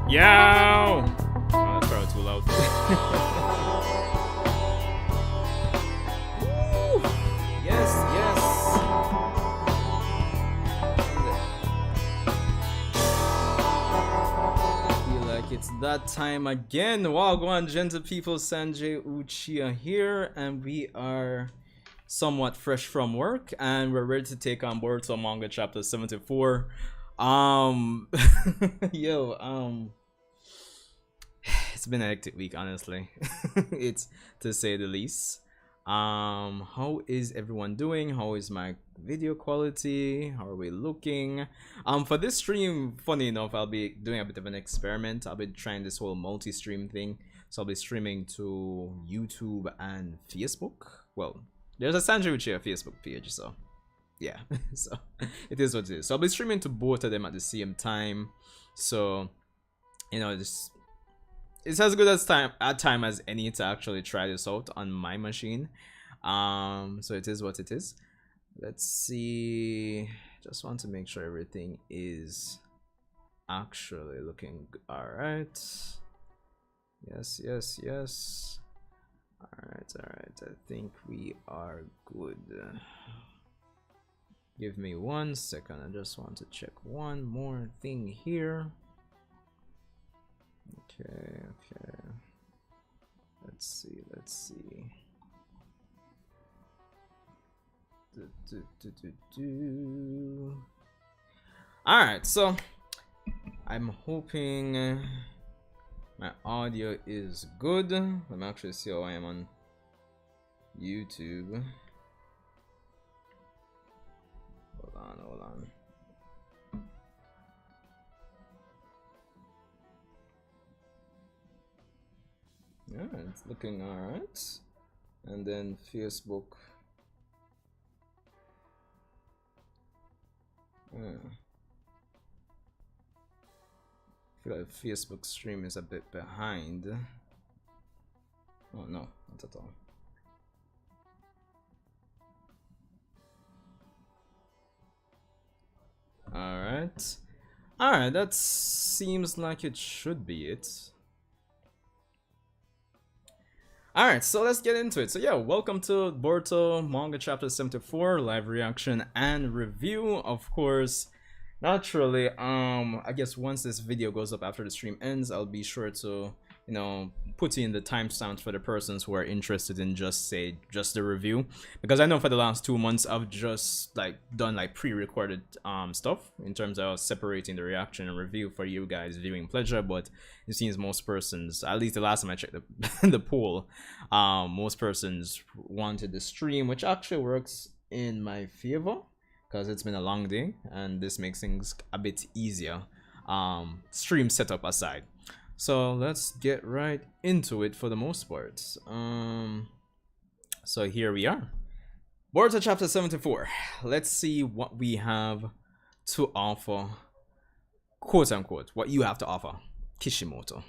Yow! Oh, that's probably too loud. Woo! Yes, yes. Feel like it's that time again. Wagwan, gentle people, Sanjay Uchiha here, and we are somewhat fresh from work, and we're ready to take on Boruto Manga Chapter 74. It's been a hectic week, honestly. It's to say the least. How is everyone doing? How is my video quality? How are we looking? For this stream, funny enough, I'll be doing a bit of an experiment. I'll be trying this whole multi-stream thing. So I'll be streaming to YouTube and Facebook. Well, there's a Sanjay Uchiha Facebook page, so yeah. So it is what it is. So I'll be streaming to both of them at the same time. So, you know, it's as good as time as any to actually try this out on my machine. So it is what it is. Let's see. Just want to make sure everything is actually looking all right. Yes, yes, yes. All right. I think we are good. Give me 1 second. I just want to check one more thing here. Okay. Let's see. Alright, so I'm hoping my audio is good. Let me actually see how I am on YouTube. Hold on. Yeah, it's looking alright. And then Facebook. I feel like Facebook stream is a bit behind. Oh no, not at all. Alright, that seems like it should be it. Alright, so let's get into it. So yeah, welcome to Boruto Manga Chapter 74, live reaction and review. Of course, Naturally, I guess once this video goes up after the stream ends, I'll be sure to, put in the timestamps for the persons who are interested in just the review, because I know for the last 2 months I've just like done like pre-recorded stuff in terms of separating the reaction and review for you guys viewing pleasure. But it seems most persons, at least the last time I checked the poll, most persons wanted the stream, which actually works in my favor because it's been a long day and this makes things a bit easier, stream setup aside. So let's get right into it for the most part. So here we are, Boruto chapter 74. Let's see what we have to offer, quote unquote, what you have to offer, Kishimoto.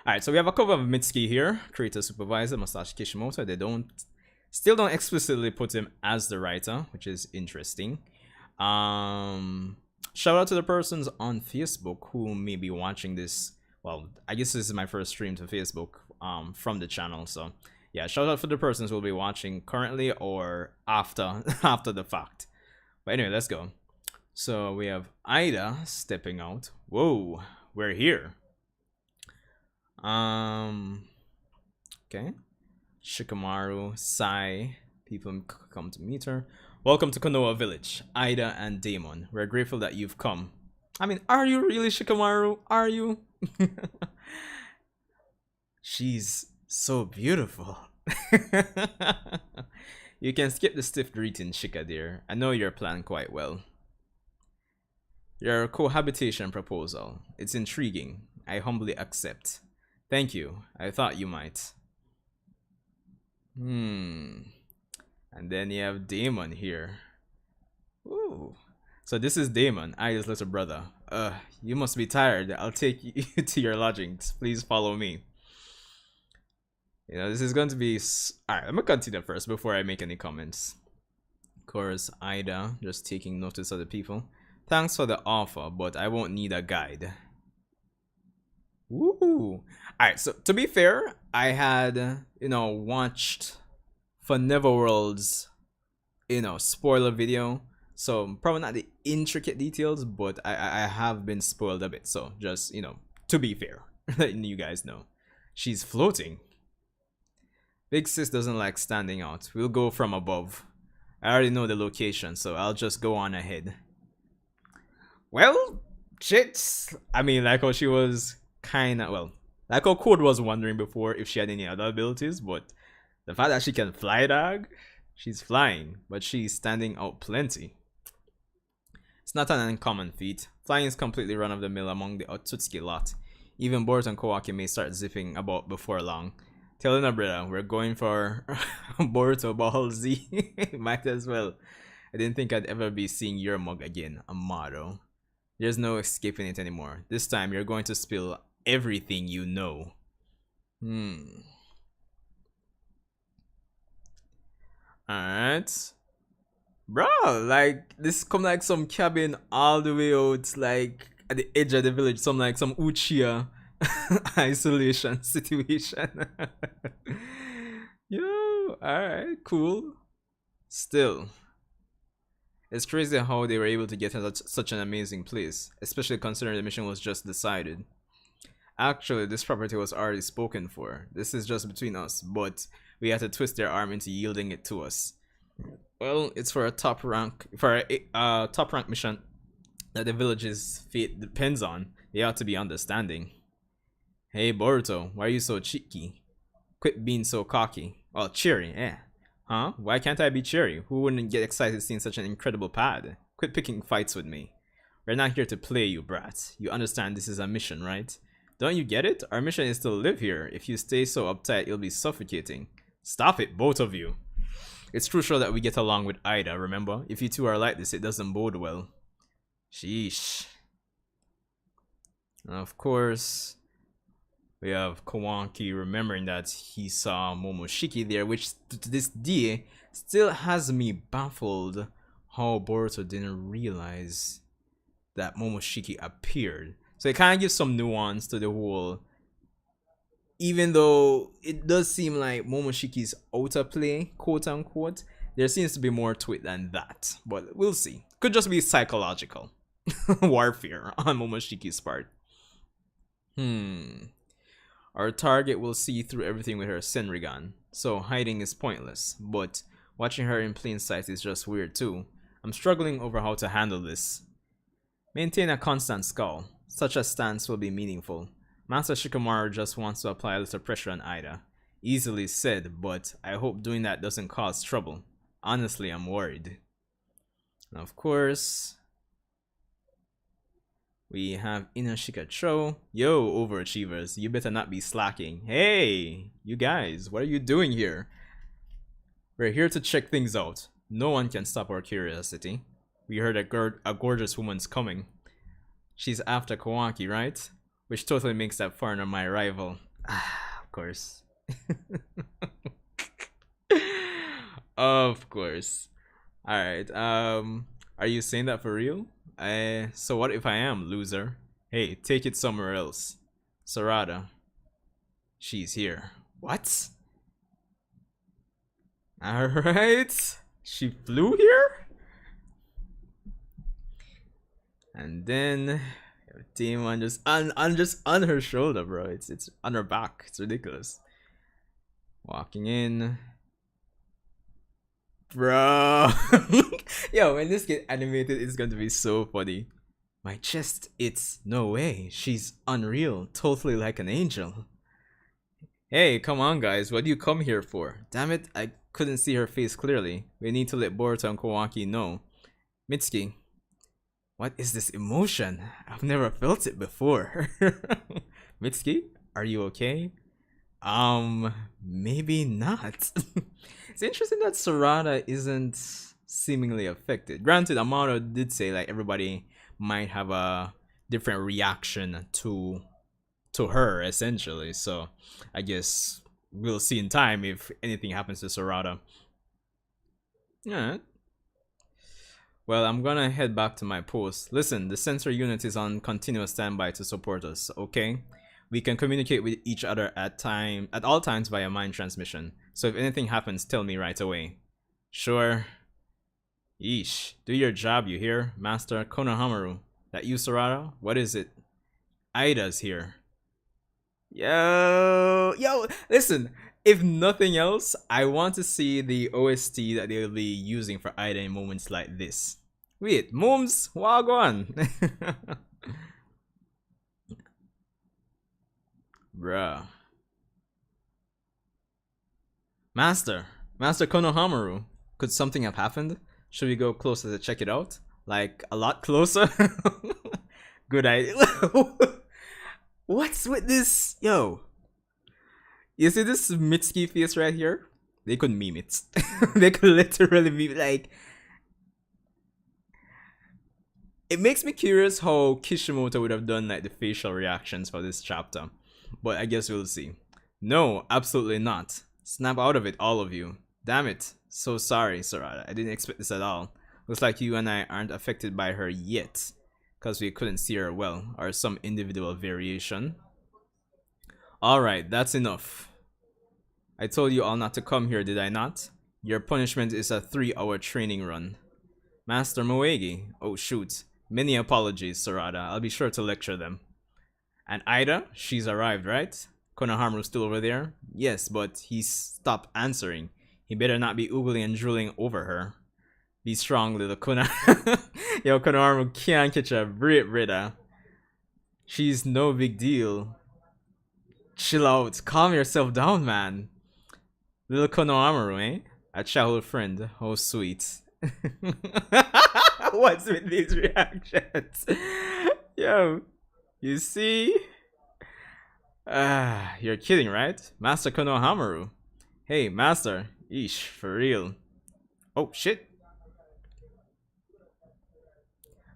Alright, so we have a cover of Mitsuki here, creator supervisor Masashi Kishimoto. They still don't explicitly put him as the writer, which is interesting. Shout out to the persons on Facebook who may be watching this. Well, I guess this is my first stream to Facebook from the channel, so yeah, shout out for the persons who will be watching currently or after after the fact. But anyway, let's go. So we have Eida stepping out. Whoa, we're here. Okay. Shikamaru, Sai, people come to meet her. Welcome to Konoha Village, Eida and Daemon. We're grateful that you've come. I mean, are you really, Shikamaru? Are you? She's so beautiful. You can skip the stiff greeting, Shika dear. I know your plan quite well. Your cohabitation proposal. It's intriguing. I humbly accept. Thank you. I thought you might. And then you have Daemon here. Ooh. So this is Daemon, Aida's little brother. You must be tired. I'll take you to your lodgings. Please follow me. You know, this is going to be... Alright, I'm gonna continue first before I make any comments. Of course, Eida just taking notice of the people. Thanks for the offer, but I won't need a guide. Woo! Alright, so to be fair, I had, watched for Neverworld's, spoiler video. So probably not the intricate details, but I have been spoiled a bit. So just, to be fair, letting you guys know. She's floating. Big sis doesn't like standing out. We'll go from above. I already know the location, so I'll just go on ahead. Well, shit. I mean, like how she was like how Code was wondering before if she had any other abilities, but the fact that she can fly, dog, she's flying, but she's standing out plenty. It's not an uncommon feat. Flying is completely run-of-the-mill among the Otsutsuki lot. Even Boruto and Kawaki may start zipping about before long. Tell her, brother, we're going for Boruto Ball Z. Might as well. I didn't think I'd ever be seeing your mug again, Amado. There's no escaping it anymore. This time, you're going to spill everything you know. Alright. Bro, like, this come like some cabin all the way out, like, at the edge of the village. Some Uchiha isolation situation. Yo, alright, cool. Still, it's crazy how they were able to get to such an amazing place, especially considering the mission was just decided. Actually, this property was already spoken for. This is just between us, but we had to twist their arm into yielding it to us. Well, it's for a top rank mission that the village's fate depends on. They ought to be understanding. Hey Boruto, why are you so cheeky? Quit being so cocky. Oh, cheery, eh? Huh? Why can't I be cheery? Who wouldn't get excited seeing such an incredible pad? Quit picking fights with me. We're not here to play, you brat. You understand this is a mission, right? Don't you get it? Our mission is to live here. If you stay so uptight, you'll be suffocating. Stop it, both of you. It's crucial that we get along with Eida, remember? If you two are like this, it doesn't bode well. Sheesh. And of course, we have Kawaki remembering that he saw Momoshiki there, which to this day still has me baffled how Boruto didn't realize that Momoshiki appeared. So it kind of gives some nuance to the whole, even though it does seem like Momoshiki's outer play, quote unquote, there seems to be more to it than that. But we'll see. Could just be psychological. warfare on Momoshiki's part. Our target will see through everything with her Senrigan, so hiding is pointless, but watching her in plain sight is just weird too. I'm struggling over how to handle this. Maintain a constant scowl. Such a stance will be meaningful. Master Shikamaru just wants to apply a little pressure on Eida. Easily said, but I hope doing that doesn't cause trouble. Honestly, I'm worried. And of course, we have Inashika Cho. Yo, overachievers, you better not be slacking. Hey, you guys, what are you doing here? We're here to check things out. No one can stop our curiosity. We heard a gorgeous woman's coming. She's after Kawaki, right? Which totally makes that foreigner my rival. Ah, of course. Of course. Alright, are you saying that for real? So what if I am, loser? Hey, take it somewhere else. Sarada. She's here. What? Alright. She flew here? And then Daemon just on her shoulder, bro. It's on her back. It's ridiculous. Walking in. Bro. Yo, when this gets animated, it's going to be so funny. My chest, it's no way. She's unreal. Totally like an angel. Hey, come on guys. What do you come here for? Damn it, I couldn't see her face clearly. We need to let Boruto and Kawaki know. Mitsuki. What is this emotion? I've never felt it before. Mitsuki, are you okay? Maybe not. It's interesting that Sarada isn't seemingly affected. Granted, Amado did say like everybody might have a different reaction to her essentially. So I guess we'll see in time if anything happens to Sarada. Yeah. Well, I'm gonna head back to my post. Listen, the sensor unit is on continuous standby to support us, okay? We can communicate with each other at all times via mind transmission. So if anything happens, tell me right away. Sure. Yeesh. Do your job, you hear? Master Konohamaru. That you, Sarada? What is it? Aida's here. Yo, listen. If nothing else, I want to see the OST that they'll be using for Eida in moments like this. Wait, Moms, wagwan. Bruh. Master Konohamaru, could something have happened? Should we go closer to check it out? Like, a lot closer? Good idea. What's with this? Yo. You see this Mitsuki face right here? They could meme it. They could literally meme it. Like, it makes me curious how Kishimoto would have done like the facial reactions for this chapter. But I guess we'll see. No, absolutely not. Snap out of it, all of you. Damn it. So sorry, Sarada. I didn't expect this at all. Looks like you and I aren't affected by her yet. Because we couldn't see her well. Or some individual variation. Alright, that's enough. I told you all not to come here, did I not? Your punishment is a 3-hour training run. Master Moegi. Oh shoot. Many apologies, Sarada. I'll be sure to lecture them. And Eida? She's arrived, right? Konohamaru's still over there? Yes, but he stopped answering. He better not be oogling and drooling over her. Be strong, little Kono. Yo, Konohamaru can't catch a Brit Britta. She's no big deal. Chill out. Calm yourself down, man. Little Konohamaru, eh? A childhood friend. Oh, sweet. What's with these reactions? Yo, you see? You're kidding, right? Master Konohamaru. Hey, Master. Eesh, for real. Oh, shit.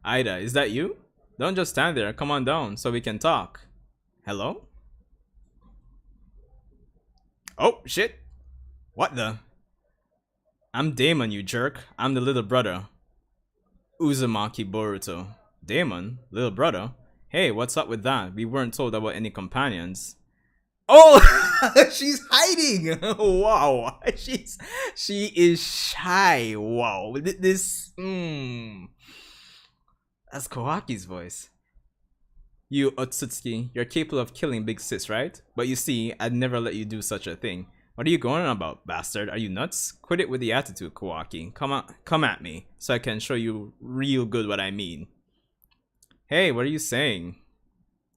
Eida, is that you? Don't just stand there. Come on down so we can talk. Hello? Oh, shit. What the? I'm Daemon, you jerk. I'm the little brother. Uzumaki Boruto. Daemon? Little brother? Hey, what's up with that? We weren't told about any companions. Oh! She's hiding! Wow. She is shy. Wow. This... That's Kawaki's voice. You, Otsutsuki, you're capable of killing Big Sis, right? But you see, I'd never let you do such a thing. What are you going on about, bastard? Are you nuts? Quit it with the attitude, Kawaki. Come at me, so I can show you real good what I mean. Hey, what are you saying?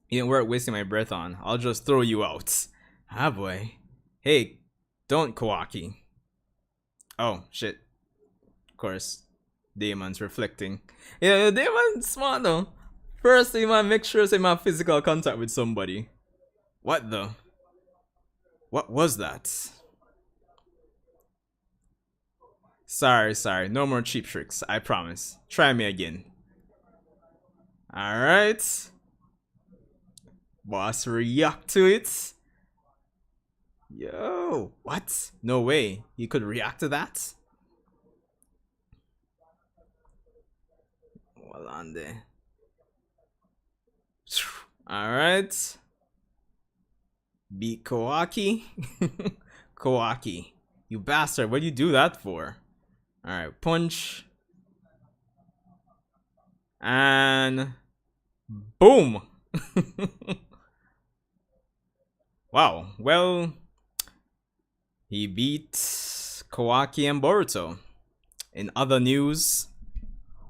You ain't worth wasting my breath on. I'll just throw you out. Ah, boy. Hey, don't, Kawaki. Oh, shit. Of course. Daemon's reflecting. Yeah, Daemon's smart though. First, you might make sure to have physical contact with somebody. What the? What was that? Sorry. No more cheap tricks. I promise. Try me again. Alright. Boss, react to it. Yo, what? No way. You could react to that? Well on there. Alright. Beat Kawaki. Kawaki. You bastard, what do you do that for? Alright, punch. And boom. Wow, well, he beat Kawaki and Boruto. In other news,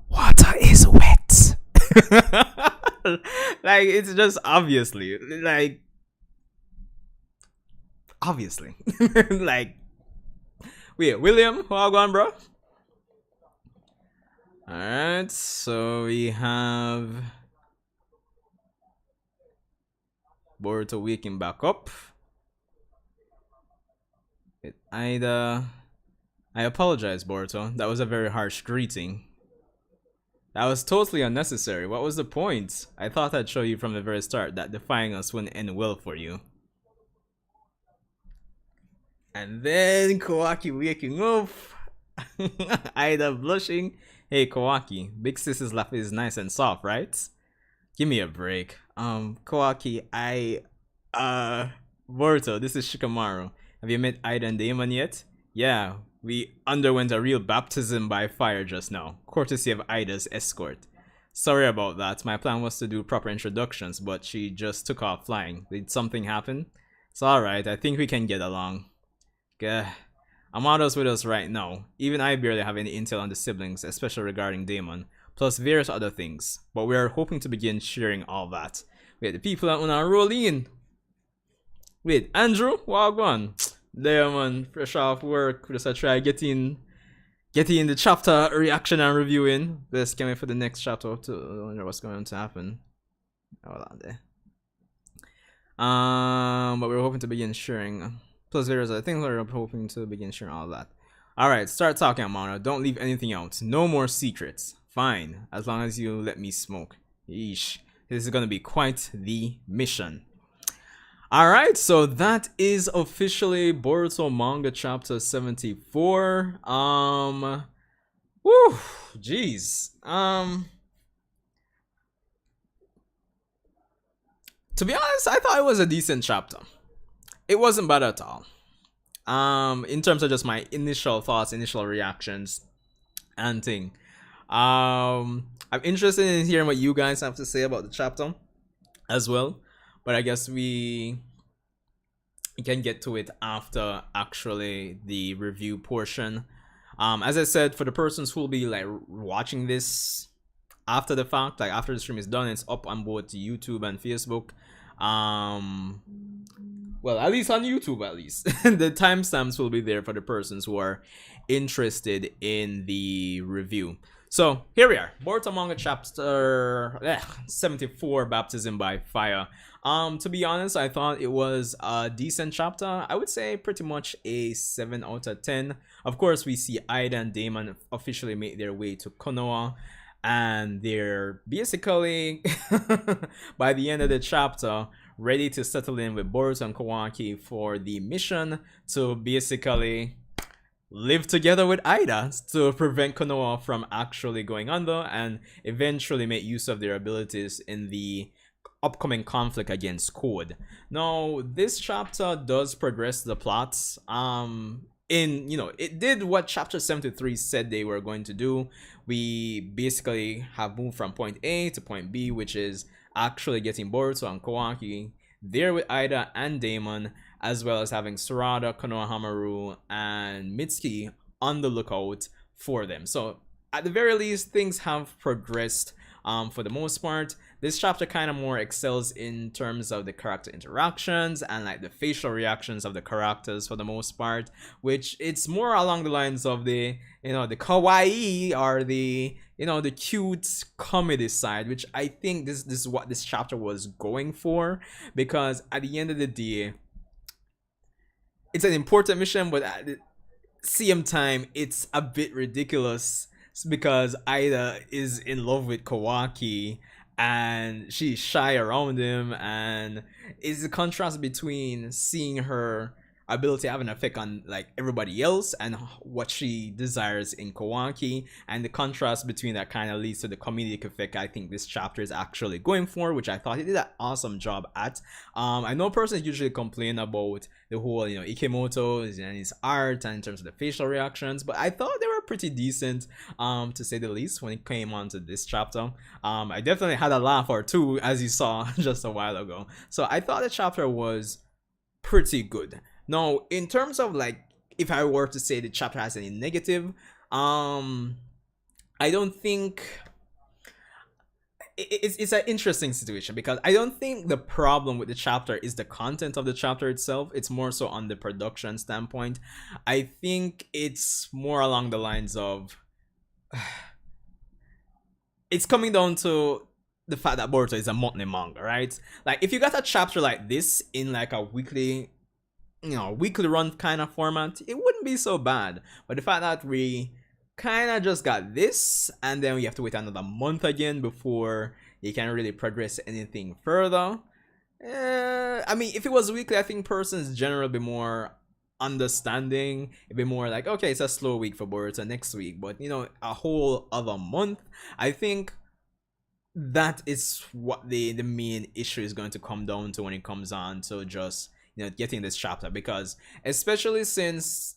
water is wet. Like, it's just obviously, like, like, wait, William, how going, bro? Alright, so we have Boruto waking back up. With Aida. I apologize, Boruto. That was a very harsh greeting. That was totally unnecessary. What was the point? I thought I'd show you from the very start that defying us wouldn't end well for you. And then Kawaki waking up. Aida blushing. Hey Kawaki, Big Sis's laugh is nice and soft, right? Give me a break. Kawaki, Boruto, this is Shikamaru. Have you met Eida and Daemon yet? Yeah, we underwent a real baptism by fire just now, courtesy of Aida's escort. Sorry about that, my plan was to do proper introductions, but she just took off flying. Did something happen? It's alright, I think we can get along. Gah. Amado's with us right now. Even I barely have any intel on the siblings, especially regarding Daemon, plus various other things, but we are hoping to begin sharing all that. Wait, the people that wanna roll in. Wait, Andrew? Wagwan. There, man, fresh off work. Just try getting the chapter reaction and reviewing. Let's get wait for the next chapter to wonder what's going to happen. Hold on there. But we're hoping to begin sharing. Plus various other things, we're hoping to begin sharing all that. Alright, start talking, Amado. Don't leave anything out. No more secrets. Fine, as long as you let me smoke. Yeesh. This is gonna be quite the mission. Alright, so that is officially Boruto Manga Chapter 74. Whew, jeez. To be honest, I thought it was a decent chapter. It wasn't bad at all. In terms of just my initial thoughts, initial reactions, and thing. I'm interested in hearing what you guys have to say about the chapter as well, but I guess we can get to it after actually the review portion. As I said, for the persons who will be like watching this after the fact, like after the stream is done, it's up on both YouTube and Facebook. Well, at least on YouTube, at least. The timestamps will be there for the persons who are interested in the review. So, here we are. Boruto Manga Chapter 74, Baptism by Fire. To be honest, I thought it was a decent chapter. I would say pretty much a 7 out of 10. Of course, we see Eida and Daemon officially make their way to Konoha. And they're basically, by the end of the chapter, ready to settle in with Boruto and Kawaki for the mission to basically live together with Eida to prevent Konoha from actually going under and eventually make use of their abilities in the upcoming conflict against Code. Now, this chapter does progress the plots. in, you know, it did what chapter 73 said they were going to do. We basically have moved from point A to point B, which is actually getting Boruto and Kawaki there with Eida and Daemon, as well as having Sarada, Konohamaru, and Mitsuki on the lookout for them. So at the very least, things have progressed for the most part. This chapter kind of more excels in terms of the character interactions and like the facial reactions of the characters for the most part, which it's more along the lines of the, you know, the kawaii or the, you know, the cute comedy side, which I think this is what this chapter was going for, because at the end of the day, it's an important mission, but at the same time, it's a bit ridiculous because Aida is in love with Kawaki and she's shy around him, and it's the contrast between seeing her ability have an effect on like everybody else and what she desires in Kawaki, and the contrast between that kind of leads to the comedic effect I think this chapter is actually going for, which I thought he did an awesome job at. I know persons usually complain about the whole, you know, Ikemoto and his art and in terms of the facial reactions, but I thought they were pretty decent, to say the least, when it came on to this chapter. I definitely had a laugh or two, as you saw just a while ago. So I thought the chapter was pretty good. Now, in terms of like, if I were to say the chapter has any negative, I don't think it's an interesting situation, because I don't think the problem with the chapter is the content of the chapter itself. It's more so on the production standpoint. I think it's more along the lines of it's coming down to the fact that Boruto is a monthly manga, right? Like, if you got a chapter like this in like a weekly, you know, weekly run kind of format, it wouldn't be so bad. But the fact that we kind of just got this, and then we have to wait another month again before you can really progress anything further. I mean, if it was weekly, I think persons generally be more understanding. It'd be more like, okay, it's a slow week for Boruto next week, but you know, a whole other month, I think that is what the main issue is going to come down to when it comes on to just, you know, getting this chapter, because especially since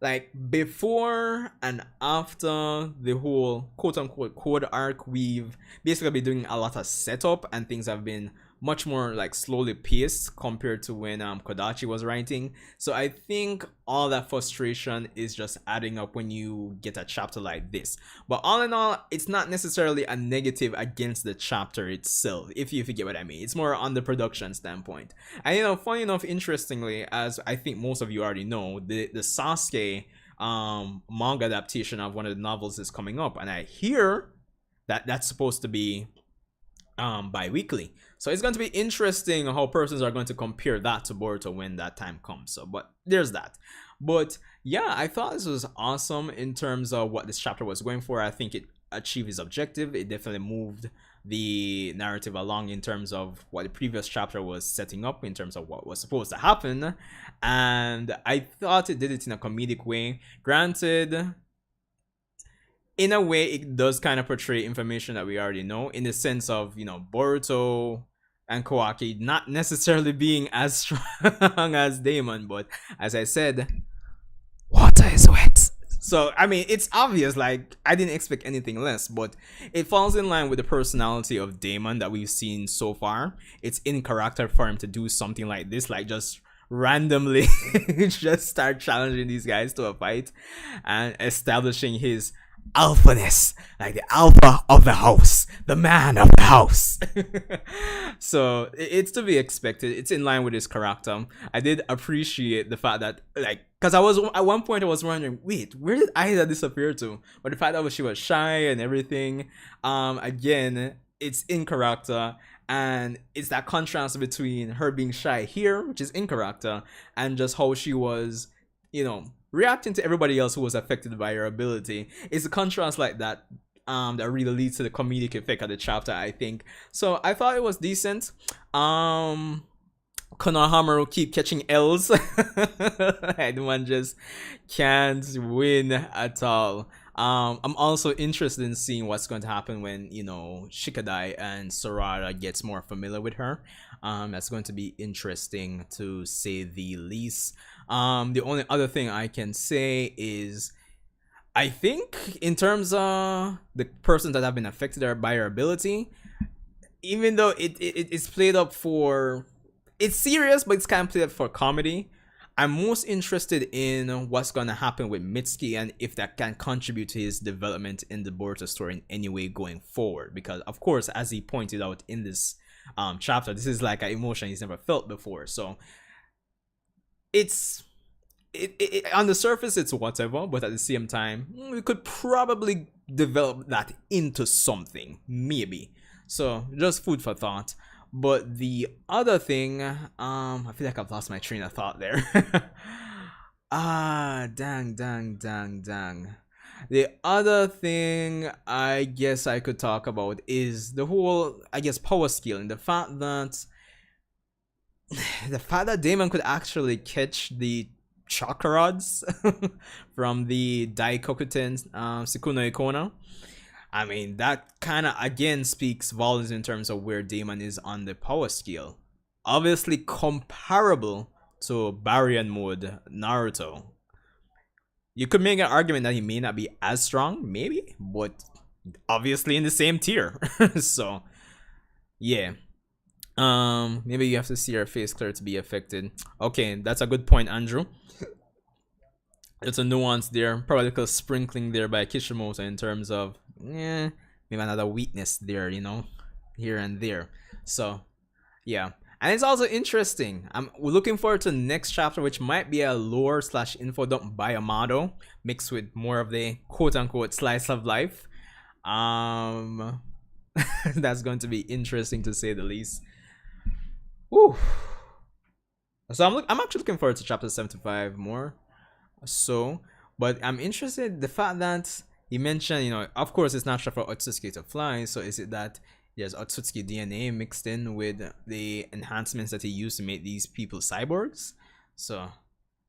like before and after the whole quote-unquote code arc, we've basically been doing a lot of setup, and things have been much more like slowly paced compared to when Kodachi was writing. So I think all that frustration is just adding up when you get a chapter like this. But all in all, it's not necessarily a negative against the chapter itself, if you get what I mean. It's more on the production standpoint. And you know, funny enough, interestingly, as I think most of you already know, the Sasuke manga adaptation of one of the novels is coming up, and I hear that that's supposed to be bi-weekly. So it's going to be interesting how persons are going to compare that to Boruto when that time comes. So, but there's that. But yeah, I thought this was awesome in terms of what this chapter was going for. I think it achieved its objective. It definitely moved the narrative along in terms of what the previous chapter was setting up in terms of what was supposed to happen. And I thought it did it in a comedic way. Granted, in a way, it does kind of portray information that we already know, in the sense of, you know, Boruto and Kawaki not necessarily being as strong as Daemon, but as I said, water is wet. So, I mean, it's obvious, like, I didn't expect anything less, but it falls in line with the personality of Daemon that we've seen so far. It's in character for him to do something like this, like just randomly just start challenging these guys to a fight and establishing his alphaness, like the alpha of the house, the man of the house. So it's to be expected. It's in line with his character. I did appreciate the fact that, like, because I was at one point I was wondering, wait, where did Aida disappear to? But the fact that she was shy and everything, again, it's in character. And it's that contrast between her being shy here, which is in character, and just how she was, you know, reacting to everybody else who was affected by her ability. It's a contrast like that that really leads to the comedic effect of the chapter, I think. So I thought it was decent. Konohamaru keep catching L's. And one just can't win at all. I'm also interested in seeing what's going to happen when, you know, Shikadai and Sorara gets more familiar with her. That's going to be interesting to say the least. The only other thing I can say is I think in terms of the persons that have been affected by her ability, even though it's played up for, it's serious, but it's kind of played up for comedy. I'm most interested in what's gonna happen with Mitsuki and if that can contribute to his development in the Boruto story in any way going forward. Because of course, as he pointed out in this chapter, this is like an emotion he's never felt before. So it's on the surface it's whatever, but at the same time we could probably develop that into something, maybe. So just food for thought. But the other thing, I feel like I've lost my train of thought there. Dang. The other thing I guess I could talk about is the whole, I guess, power skill and the fact that Daemon could actually catch the chakra rods from the Daikokuten Sikuno Ikona. I mean, that kind of again speaks volumes in terms of where Daemon is on the power scale. Obviously comparable to Baryon mode Naruto. You could make an argument that he may not be as strong, maybe, but obviously in the same tier. So, yeah. Maybe you have to see her face clear to be affected. Okay, that's a good point, Andrew. There's a nuance there, probably a little sprinkling there by Kishimoto in terms of, maybe another weakness there, you know, here and there. So, yeah. And it's also interesting. We're looking forward to the next chapter, which might be a lore / info dump by Amado, mixed with more of the quote-unquote slice of life. That's going to be interesting to say the least. Whew. So I'm actually looking forward to chapter 75 more. So, but I'm interested in the fact that he mentioned, you know, of course it's natural for Otsutsuki to fly, so is it that there's Otsutsuki DNA mixed in with the enhancements that he used to make these people cyborgs? So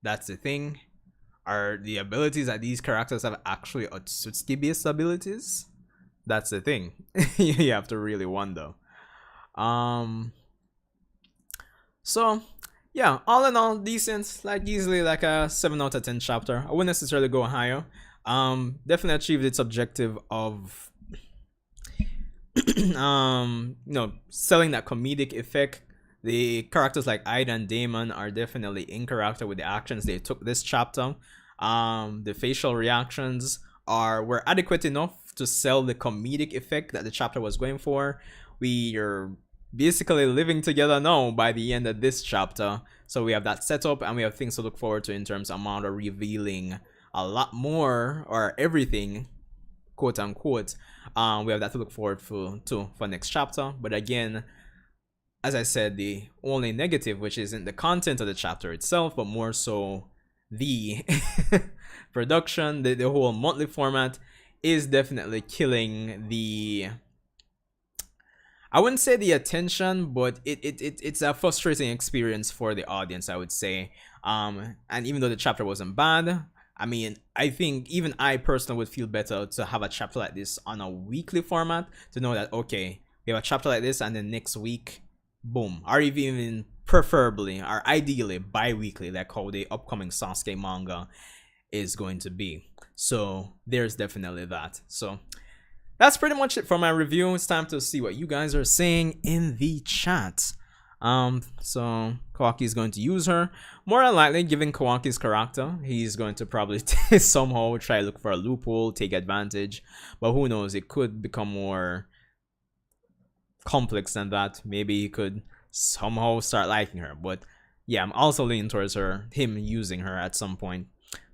that's the thing. Are the abilities that these characters have actually Otsutsuki based abilities? That's the thing. You have to really wonder. So yeah, all in all, decent, like easily like a 7 out of 10 chapter. I wouldn't necessarily go higher. Definitely achieved its objective of you know, selling that comedic effect. The characters like Eida and Daemon are definitely in character with the actions they took this chapter. The facial reactions were adequate enough to sell the comedic effect that the chapter was going for. We are basically living together now by the end of this chapter, so we have that setup and we have things to look forward to in terms of Amado revealing a lot more, or everything, quote unquote. We have that to look forward to for next chapter. But again, as I said, the only negative, which isn't the content of the chapter itself, but more so the production, the whole monthly format, is definitely killing the, I wouldn't say the attention, but it's a frustrating experience for the audience, I would say. And even though the chapter wasn't bad, I mean, I think even I personally would feel better to have a chapter like this on a weekly format, to know that, okay, we have a chapter like this and then next week, boom. Or even preferably, or ideally, bi-weekly, like how the upcoming Sasuke manga is going to be. So there's definitely that. So that's pretty much it for my review. It's time to see what you guys are saying in the chat. So Kawaki is going to use her. More than likely, given Kawaki's character, he's going to probably somehow try to look for a loophole, take advantage. But who knows, it could become more complex than that. Maybe he could somehow start liking her. But yeah, I'm also leaning towards him using her at some point.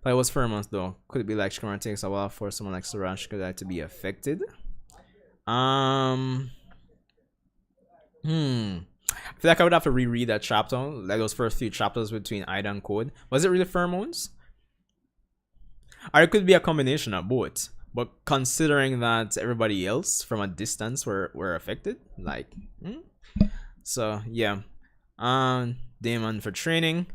But it was 4 months though. Could it be like Shikamaru takes a while for someone like Sarashika to be affected? I feel like I would have to reread that chapter, like those first few chapters between Ida and Code. Was it really pheromones? Or it could be a combination of both. But considering that everybody else from a distance were affected, like, so yeah. Daemon for training.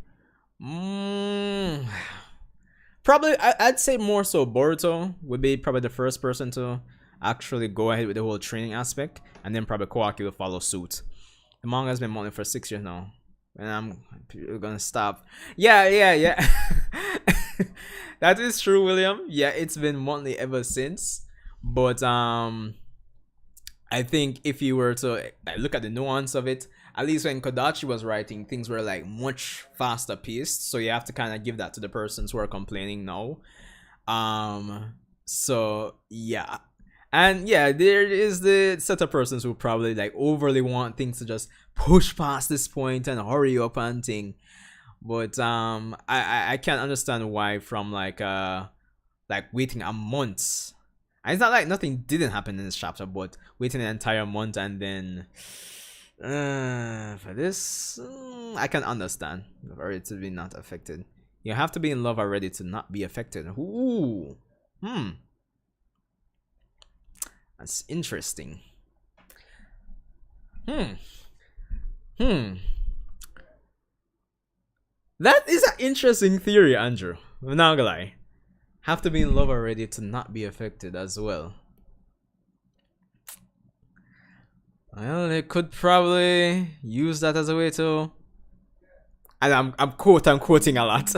Probably, I'd say more so Boruto would be probably the first person to actually go ahead with the whole training aspect, and then probably Kawaki will follow suit. The manga has been running for 6 years now, and I'm gonna stop. Yeah, yeah, yeah. That is true, William. Yeah, it's been monthly ever since. But I think if you were to look at the nuance of it, at least when Kodachi was writing, things were like much faster paced. So you have to kind of give that to the persons who are complaining now. So yeah, and yeah, there is the set of persons who probably like overly want things to just push past this point and hurry up and thing. But I can't understand why from like waiting a month. And it's not like nothing didn't happen in this chapter, but waiting an entire month and then for this, I can understand for it to be not affected. You have to be in love already to not be affected. Ooh, that's interesting. Hmm. That is an interesting theory, Andrew. I'm not gonna lie. Have to be in love already to not be affected as well. Well, they could probably use that as a way to, and I'm quoting a lot,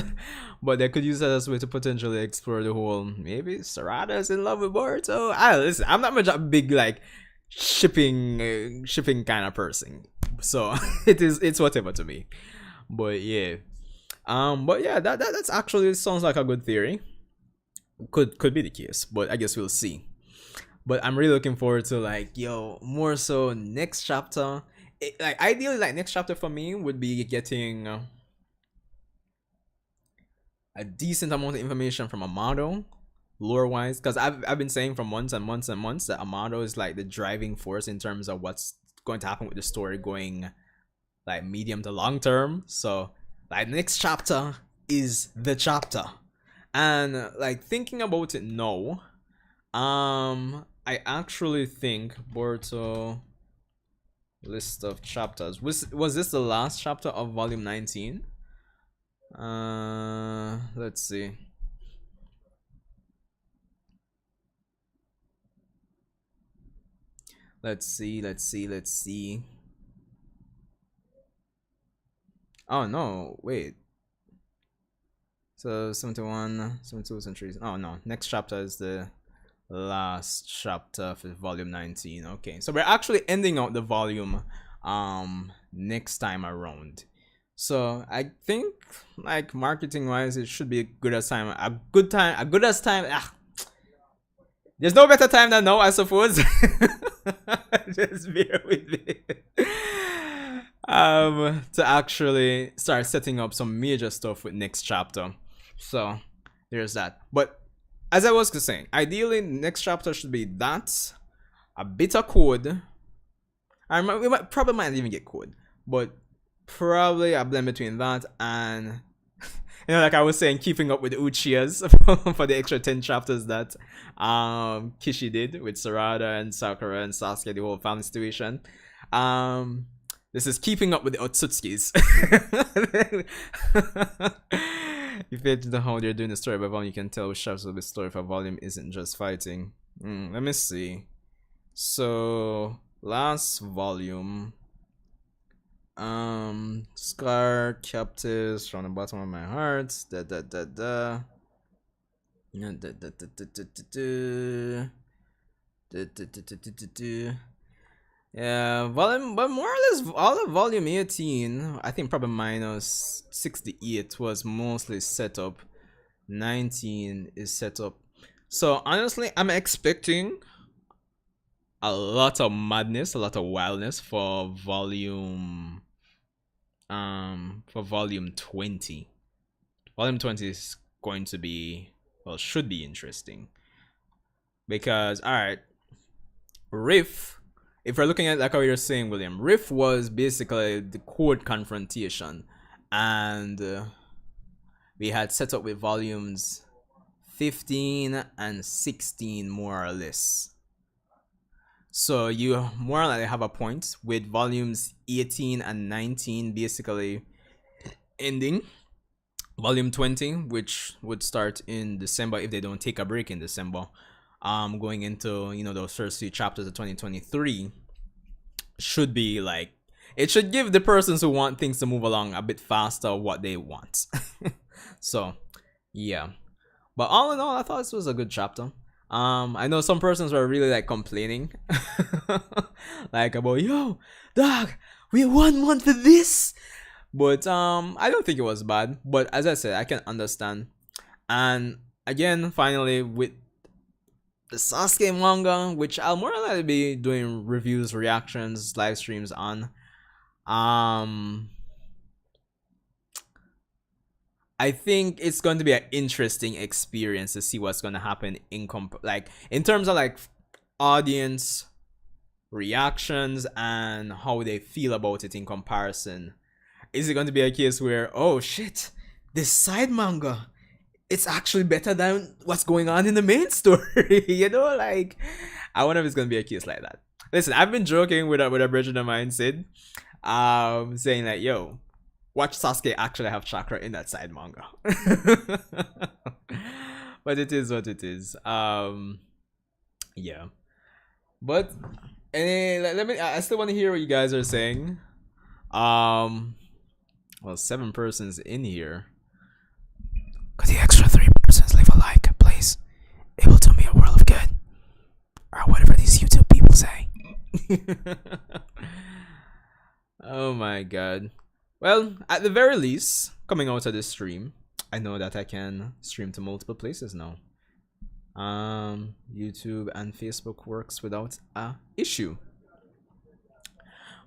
but they could use that as a way to potentially explore the whole maybe Sarada's in love with Boruto. Listen, I'm not much a big like shipping kind of person, so it's whatever to me. But yeah, that's actually sounds like a good theory. Could be the case, but I guess we'll see. But I'm really looking forward to like more so next chapter. Like ideally, like next chapter for me would be getting a decent amount of information from Amado, lore wise, because I've been saying for months and months and months that Amado is like the driving force in terms of what's going to happen with the story going like medium to long term. So like next chapter is the chapter. And like thinking about it now, I actually think Boruto list of chapters was this the last chapter of volume 19? Let's see. Let's see. Oh no, wait. So 71, 72 centuries. Oh no, next chapter is the last chapter for volume 19. Okay, so we're actually ending out the volume next time around. So I think like marketing wise it should be a good as time. There's no better time than now, I suppose. Just bear with me. To actually start setting up some major stuff with next chapter. So there's that. But as I was saying, ideally next chapter should be that, a bit of code. We might even get code, but probably a blend between that and like I was saying, keeping up with the Uchihas for the extra 10 chapters that Kishi did with Sarada and Sakura and Sasuke, the whole family situation. This is keeping up with the Otsutskis. If you know how they're doing the story by volume, you can tell which chapters of the story for volume isn't just fighting. Let me see. So last volume, Scar captives from the bottom of my heart. Yeah, volume, but more or less all of volume 18, I think probably minus 68 was mostly set up. 19 is set up. So honestly, I'm expecting a lot of madness, a lot of wildness for volume 20. Volume 20 is going to be, well, should be interesting. Because alright, Riff, if we're looking at like how you're saying, William, Riff was basically the code confrontation, and we had set up with volumes 15 and 16 more or less. So you more or less have a point with volumes 18 and 19 basically ending, volume 20, which would start in December if they don't take a break in December. Going into, you know, those first few chapters of 2023 should be like, it should give the persons who want things to move along a bit faster what they want. So yeah, but all in all, I thought this was a good chapter. I know some persons were really like complaining like about, yo dog, we 1 month of this, but I don't think it was bad. But as I said, I can understand. And again, finally, with the Sasuke manga, which I'll more likely be doing reviews, reactions, live streams on, I think it's going to be an interesting experience to see what's going to happen in like in terms of like audience reactions and how they feel about it in comparison. Is it going to be a case where, oh shit, this side manga, it's actually better than what's going on in the main story? You know, like, I wonder if it's going to be a case like that. Listen, I've been joking with a brethren of mine, Sid, saying like, yo, watch Sasuke actually have chakra in that side manga. But it is what it is. Yeah. But let me, I still want to hear what you guys are saying. Well, 7 persons in here. Could the extra 3 persons leave a like, please? It will do me a world of good. Or whatever these YouTube people say. Oh my god. Well, at the very least, coming out of this stream, I know that I can stream to multiple places now. YouTube and Facebook works without a issue.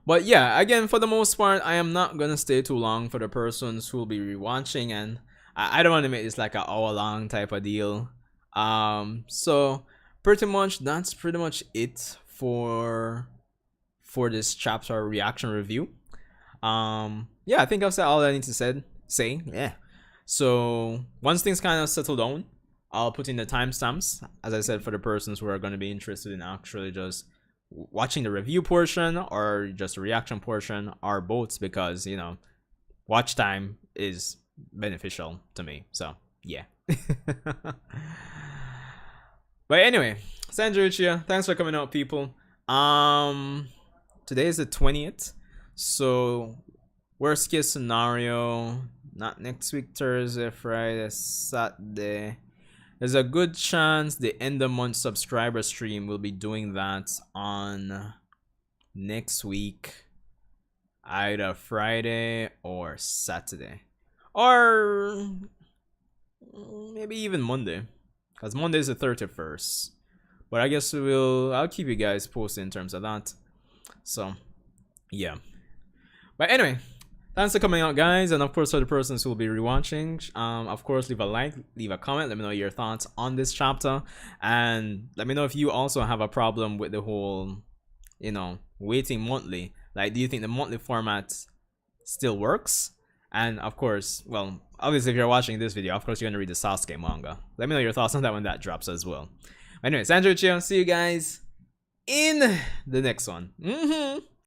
But yeah, again, for the most part, I am not gonna stay too long for the persons who will be rewatching, and I don't want to make this like an hour-long type of deal. So pretty much that's pretty much it for this chapter reaction review. Yeah, I think I've said all I need to say. Yeah. So once things kind of settle down, I'll put in the timestamps, as I said, for the persons who are going to be interested in actually just watching the review portion or just the reaction portion, or both, because, you know, watch time is beneficial to me. So yeah. But anyway, Sanjay Uchiha, thanks for coming out, people. Today is the 20th, so worst case scenario, not next week, Thursday, Friday, Saturday. There's a good chance the end of month subscriber stream will be doing that on next week, either Friday or Saturday, or maybe even Monday, because Monday is the 31st. But I guess I'll keep you guys posted in terms of that. So yeah. But anyway, thanks for coming out, guys, and of course for the persons who will be rewatching, of course leave a like, leave a comment, let me know your thoughts on this chapter, and let me know if you also have a problem with the whole, you know, waiting monthly. Like, do you think the monthly format still works? And of course, well, obviously if you're watching this video, of course you're gonna read the Sasuke manga. Let me know your thoughts on that when that drops as well. Anyway, Sanjay Uchiha, see you guys in the next one.